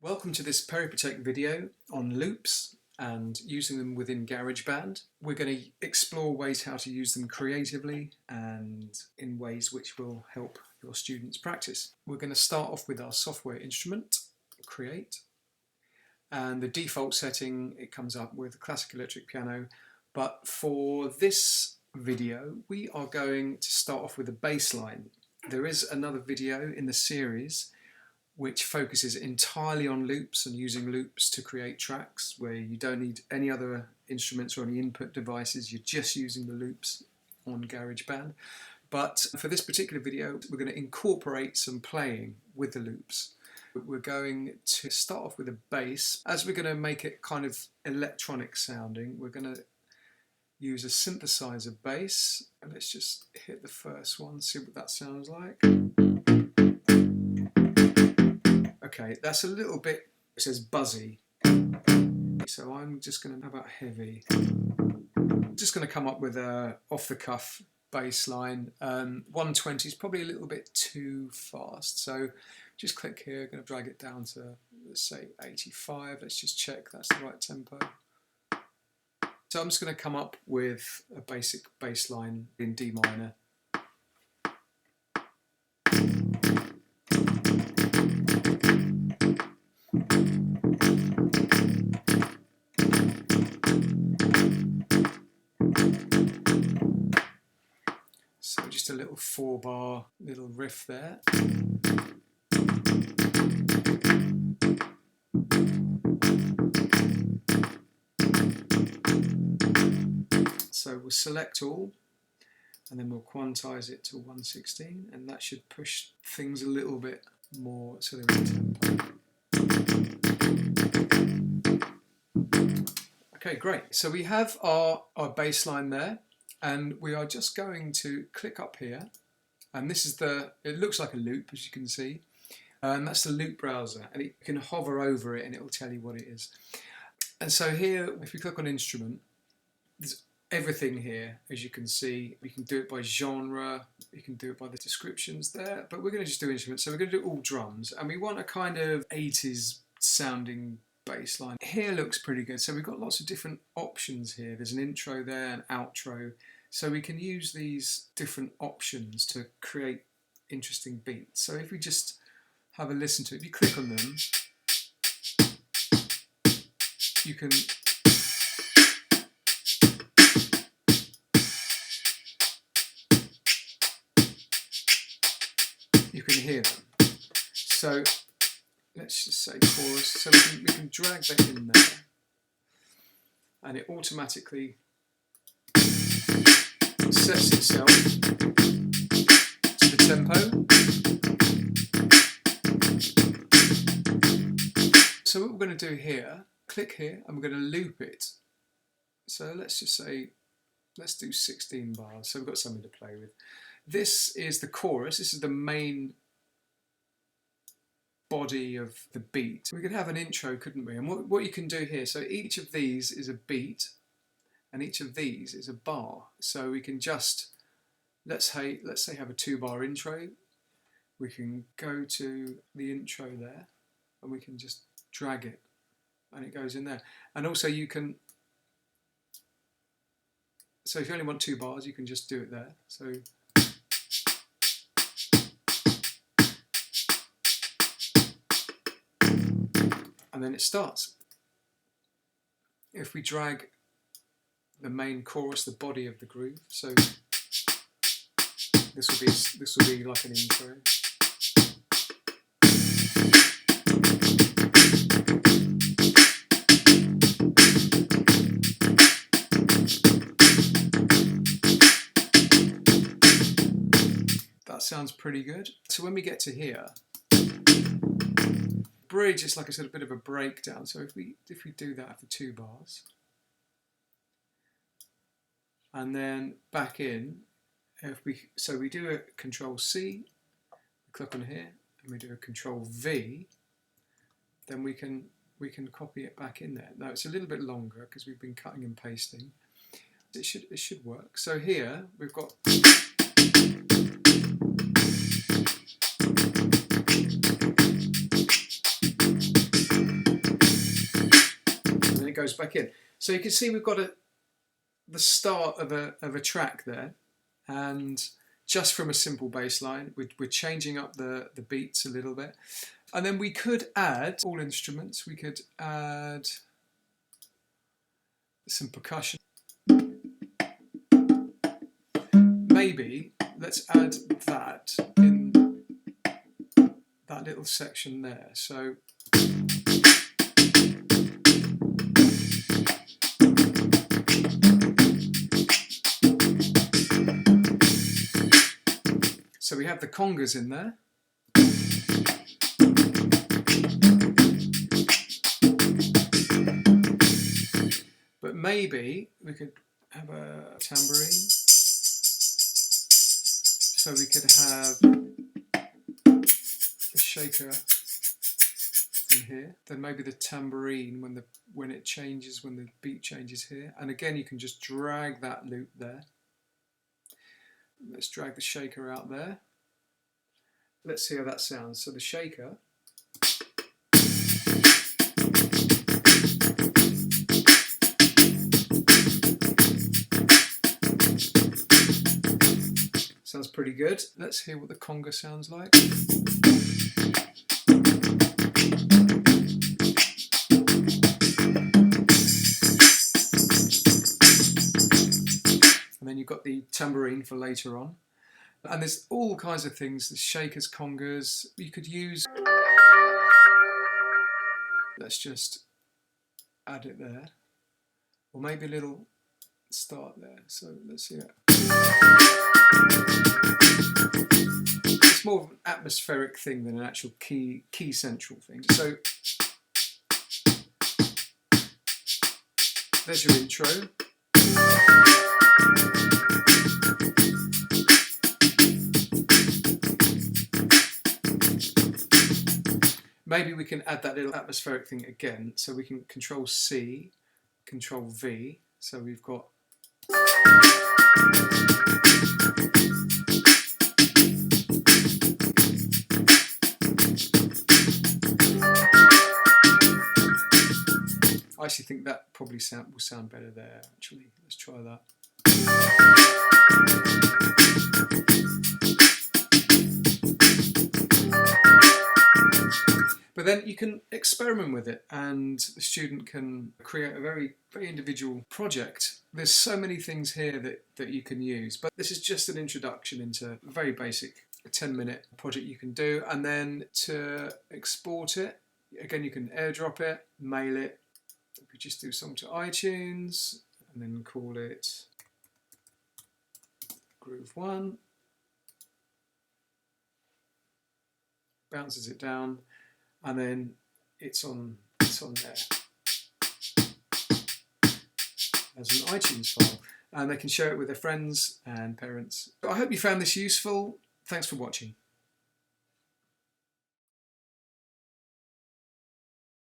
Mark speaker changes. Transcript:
Speaker 1: Welcome to this Peripatech video on loops and using them within Garageband. We're going to explore ways how to use them creatively and in ways which will help your students practice. We're going to start off with our software instrument, Create, and the default setting, it comes up with classic electric piano, but for this video we are going to start off with a bass line. There is another video in the series which focuses entirely on loops and using loops to create tracks where you don't need any other instruments or any input devices, you're just using the loops on Garageband. But for this particular video, we're going to incorporate some playing with the loops. We're going to start off with a bass. As we're going to make it kind of electronic sounding, we're going to use a synthesizer bass. And let's just hit the first one, see what that sounds like. Okay, that's a little bit, it says buzzy. So I'm just going to, how about heavy? I'm just going to come up with a off-the-cuff bass line. 120 is probably a little bit too fast. So just click here, going to drag it down to, let's say 85. Let's just check that's the right tempo. So I'm just going to come up with a basic bass line in D minor. So just a little 4-bar little riff there. So we'll select all and then we'll quantize it to 116 and that should push things a little bit more to the tempo. Okay, great. So we have our bass line there. And we are just going to click up here, and this is it looks like a loop, as you can see, and that's the loop browser, and you can hover over it and it will tell you what it is. And so here, if you click on instrument, there's everything here, as you can see. You can do it by genre, you can do it by the descriptions there, but we're going to just do instruments, so we're going to do all drums, and we want a kind of 80s sounding bass line. Here looks pretty good, so we've got lots of different options here. There's an intro there, an outro, so we can use these different options to create interesting beats. So if we just have a listen to it, if you click on them, you can hear them. So let's just say chorus, so we can drag that in there and it automatically sets itself to the tempo. So what we're going to do here, click here and we're going to loop it. So let's just say, let's do 16 bars, so we've got something to play with. This is the chorus, this is the main body of the beat. We could have an intro, couldn't we? And what you can do here, so each of these is a beat and each of these is a bar. So we can just, let's say have a 2-bar intro. We can go to the intro there and we can just drag it and it goes in there. And also you can, so if you only want 2 bars, you can just do it there. So and then it starts. If we drag the main chorus, the body of the groove, so this will be like an intro. That sounds pretty good. So when we get to here, bridge is, like I said, a bit of a breakdown. So if we do that for 2 bars and then back in, so we do a Control C, click on here and we do a Control V, then we can copy it back in there. Now it's a little bit longer because we've been cutting and pasting. It should work. So here we've got goes back in. So you can see we've got the start of a track there, and just from a simple bass line, we're changing up the beats a little bit. And then we could add all instruments. We could add some percussion. Maybe let's add that in that little section there. So we have the congas in there. But maybe we could have a tambourine. So we could have a shaker in here. Then maybe the tambourine when it changes, when the beat changes here. And again, you can just drag that loop there. Let's drag the shaker out there. Let's see how that sounds. So the shaker. Sounds pretty good. Let's hear what the conga sounds like. And then you've got the tambourine for later on. And there's all kinds of things, the shakers, congas, you could use. Let's just add it there. Or maybe a little start there. So let's see it. It's more of an atmospheric thing than an actual key central thing. So there's your intro. Maybe we can add that little atmospheric thing again, so we can Control C, Control V, so we've got I actually think that probably will sound better there, actually. Let's try that. But then you can experiment with it, and the student can create a very, very individual project. There's so many things here that you can use, but this is just an introduction into a very basic 10-minute project you can do. And then to export it, again, you can airdrop it, mail it. We just do something to iTunes, and then call it Groove 1. Bounces it down. And then it's on there as an iTunes file, and they can share it with their friends and parents. I hope you found this useful. Thanks for watching.